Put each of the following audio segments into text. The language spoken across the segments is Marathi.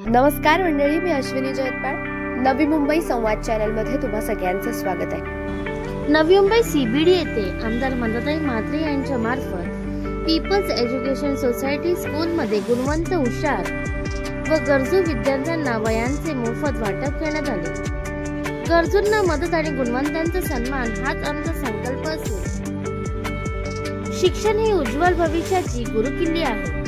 नमस्कार मंडळी, मी अश्विनी जयतपाळ. नवी मुंबई संवाद चॅनलमध्ये तुम्हा सगळ्यांचं स्वागत आहे. नवी मुंबई CBD येथे आमदार मंदाताई म्हात्रे यांच्या मार्फत पीपल्स एज्युकेशन सोसायटी स्कूलमध्ये गुणवंत, हुशार व गरजू विद्यार्थ्यांना वह्यांचे मोफत वाटप करण्यात आले. गरजूंना मदत आणि गुणवंतांचा सन्मान हाच आमचा संकल्प असून शिक्षण ही उज्ज्वल भविष्याची गुरुकिल्ली आहे.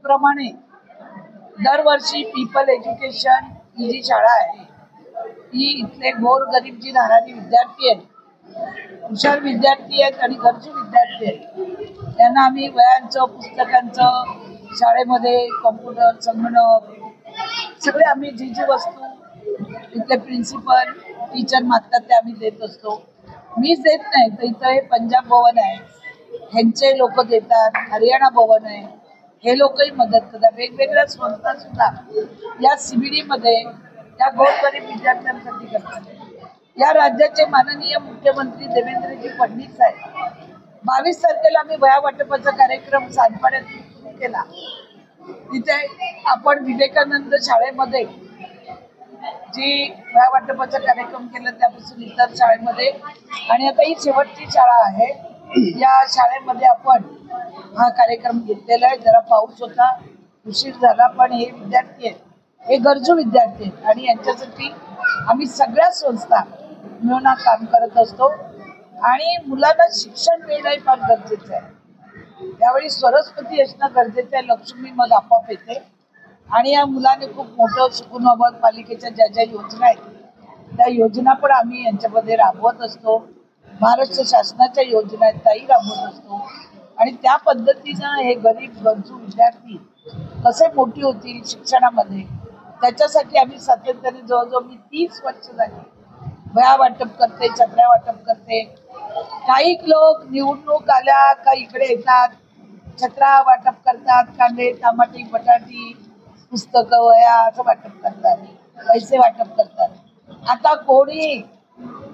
प्रमाणे दरवर्षी पीपल एज्युकेशन ही जी शाळा आहे ही इथले गोर गरीब जी राहणारी विद्यार्थी आहेत, हुशार विद्यार्थी आहेत आणि गरजू विद्यार्थी आहेत, त्यांना आम्ही वह्यांचं, पुस्तकांचं, शाळेमध्ये कॉम्प्युटर, संगणक सगळे आम्ही जी जी वस्तू इथले प्रिन्सिपल, टीचर मागतात ते आम्ही देत असतो. मीच देत नाही तर इथं हे पंजाब भवन आहे, ह्यांचे लोक देतात, हरियाणा भवन आहे, हे लोकही मदत करतात. वेगवेगळ्या संस्था सुद्धा या CBD मध्ये त्या गोरगरीब विद्यार्थ्यांसाठी करतात. या राज्याचे माननीय मुख्यमंत्री देवेंद्रजी फडणवीस आहेत. 22 तारखेला आम्ही वह्या वाटपाचा कार्यक्रम सातपाड्यात केला. तिथे आपण विवेकानंद शाळेमध्ये जी वह्या वाटपाचा कार्यक्रम केला त्यापासून इतर शाळेमध्ये आणि आता ही शेवटची शाळा आहे, या शाळेमध्ये आपण हा कार्यक्रम घेतलेला आहे. जरा पाऊस होता, उशीर झाला, पण हे विद्यार्थी आहेत, हे गरजू विद्यार्थी आहेत आणि यांच्यासाठी आम्ही सगळ्या संस्था मिळून काम करत असतो. आणि मुलांना शिक्षण मिळणं फार गरजेचं आहे. यावेळी सरस्वती असणं गरजेचं आहे. लक्ष्मी मग आपोआप येते आणि या मुलाने खूप मोठं शिकून व्हावं. पालिकेच्या ज्या ज्या योजना आहेत त्या योजना पण आम्ही यांच्यामध्ये राबवत असतो. महाराष्ट्र शासनाच्या योजना आहेत त्याही राबवत असतो आणि त्या पद्धतीनं हे गरीब गरजू विद्यार्थी कसे मोठी होतील शिक्षणामध्ये त्याच्यासाठी आम्ही सातत्याने जवळजवळ मी 30 वर्ष झाली वह्या वाटप करते, छत्र्या वाटप करते. काही लोक निवडणूक आल्या का इकडे येतात, छत्र्या वाटप करतात, कांदे, टमाटे, बटाटी, पुस्तकं, वह्या असं वाटप करतात, पैसे वाटप करतात. आता कोणी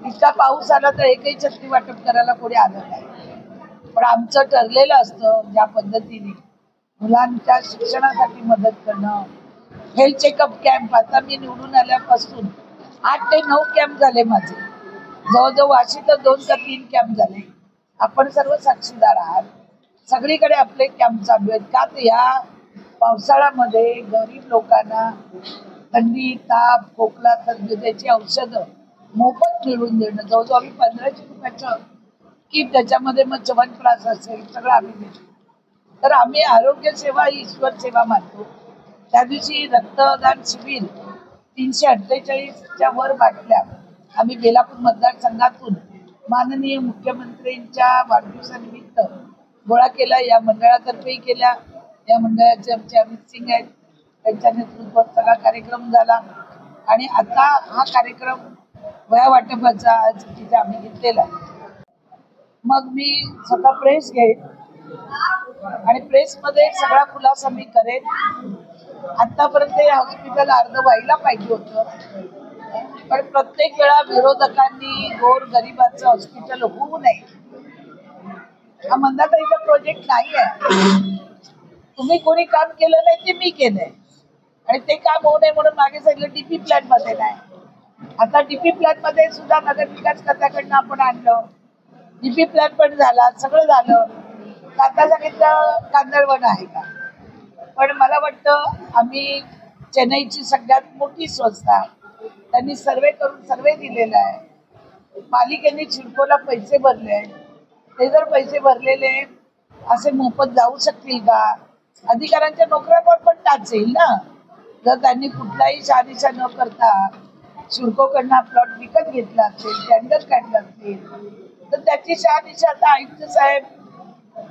इतका पाऊस आला तर एकही छत्री वाटप करायला कोणी आलं नाही. पण आमचं ठरलेलं असतं ज्या पद्धतीने मुलांच्या शिक्षणासाठी मदत करणं. हेल्थ चेकअप कॅम्प आता मी निवडून आल्यापासून 8 ते 9 कॅम्प झाले माझे. जवळजवळ वाशी तर 2 का 3 कॅम्प झाले. आपण सर्व साक्षीदार आहात. सगळीकडे आपले कॅम्प चालू आहेत. का तर या पावसाळ्यामध्ये गरीब लोकांना थंडी, ताप, खोकला, त्याची औषधं मोफत मिळवून देणं. जवळजवळ आम्ही 1500 रुपयाचं की त्याच्यामध्ये मग च्यवनप्राश असेल सगळं आम्ही देतो. तर आम्ही आरोग्य सेवा ही ईश्वर सेवा मानतो. त्या दिवशी रक्तदान शिबिर 348च्या वर बाटल्या आम्ही बेलापूर मतदारसंघातून माननीय मुख्यमंत्र्यांच्या वाढदिवसानिमित्त गोळा केला. या मंडळातर्फेही केल्या. या मंडळाचे आमचे अमित सिंग आहेत, त्यांच्या नेतृत्वात सगळा कार्यक्रम झाला. आणि आता हा कार्यक्रम वह्या वाटपाचा आज तिथे आम्ही घेतलेला आहे. मग मी स्वतः प्रेस घेईन आणि प्रेसमध्ये सगळा खुलासा मी करेन. आतापर्यंत हे हॉस्पिटल अर्ध व्हायला पाहिजे होतं, पण प्रत्येक वेळा विरोधकांनी गोर गरिबाचं हॉस्पिटल होऊ नये. हा मंदाताईचा प्रोजेक्ट नाही आहे. तुम्ही कोणी काम केलं नाही ते मी केलंय आणि ते काम होऊ नये म्हणून मागे सांगितलं DP प्लॅन मध्ये नाही. आता DP प्लॅन मध्ये सुद्धा नगर विकास खात्याकडनं आपण आणलं. DP प्लॅन पण झाला, सगळं झालं. आता सांगितलं कांदळवन आहे का, पण मला वाटतं आम्ही चेन्नईची सगळ्यात मोठी संस्था, त्यांनी सर्वे करून सर्वे दिलेला आहे. पालिकेने सिडकोला पैसे भरले, ते जर पैसे भरलेले असे मोफत जाऊ शकतील का? अधिकाऱ्यांच्या नोकऱ्यांवर पण टाच येईल ना. जर त्यांनी कुठलाही शहानिशा न करता सिडकोकडनं प्लॉट विकत घेतला असेल, टेंडर काढलं असेल, तर त्याची शहानिशा आता आयुक्त साहेब,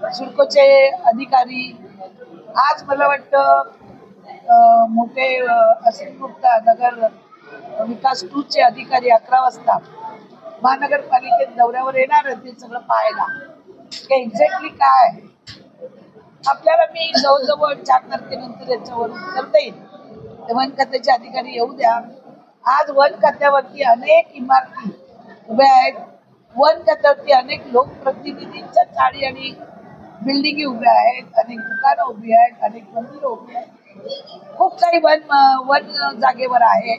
सिडकोचे अधिकारी, आज मला वाटतं मोठे असित गुप्ता नगर विकास 2 चे अधिकारी 11 वाजता महानगरपालिकेत दौऱ्यावर येणार आहे ते सगळं पाहायला की एक्झॅक्टली काय. आपल्याला मी जवळजवळ 4 तारखेनंतर याच्यावर उत्तर देईन. वन खात्याचे अधिकारी येऊ द्या. आज वन खात्यावरती अनेक इमारती उभ्या आहेत, वन खात्यावरती अनेक लोकप्रतिनिधींच्या चाळी आणि बिल्डिंगी उभ्या आहेत, अनेक दुकानं उभी आहेत, अनेक मंदिरं उभी आहेत. खूप काही वन जागेवर आहे,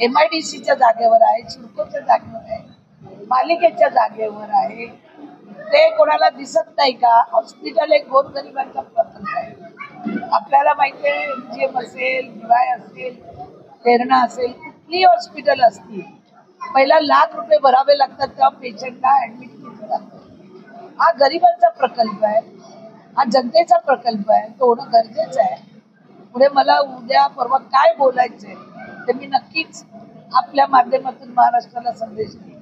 MIDCच्या जागेवर आहे, सिडकोच्या जागेवर आहे, पालिकेच्या जागेवर आहे. ते कोणाला दिसत नाही का? हॉस्पिटल एक गोरगरिबांचा प्रकल्प आहे. आपल्याला माहिती आहे, MGM असेल, DY असेल, तेरणा असेल, कुठलीही हॉस्पिटल असतील, पहिला ₹1,00,000 भरावे लागतात तेव्हा पेशंटला ऍडमिट केलं जातं. हा गरिबांचा प्रकल्प आहे, हा जनतेचा प्रकल्प आहे, तो होणं गरजेचं आहे. पुढे मला उद्या परवा काय बोलायचंय ते मी नक्कीच आपल्या माध्यमातून महाराष्ट्राला संदेश देईन.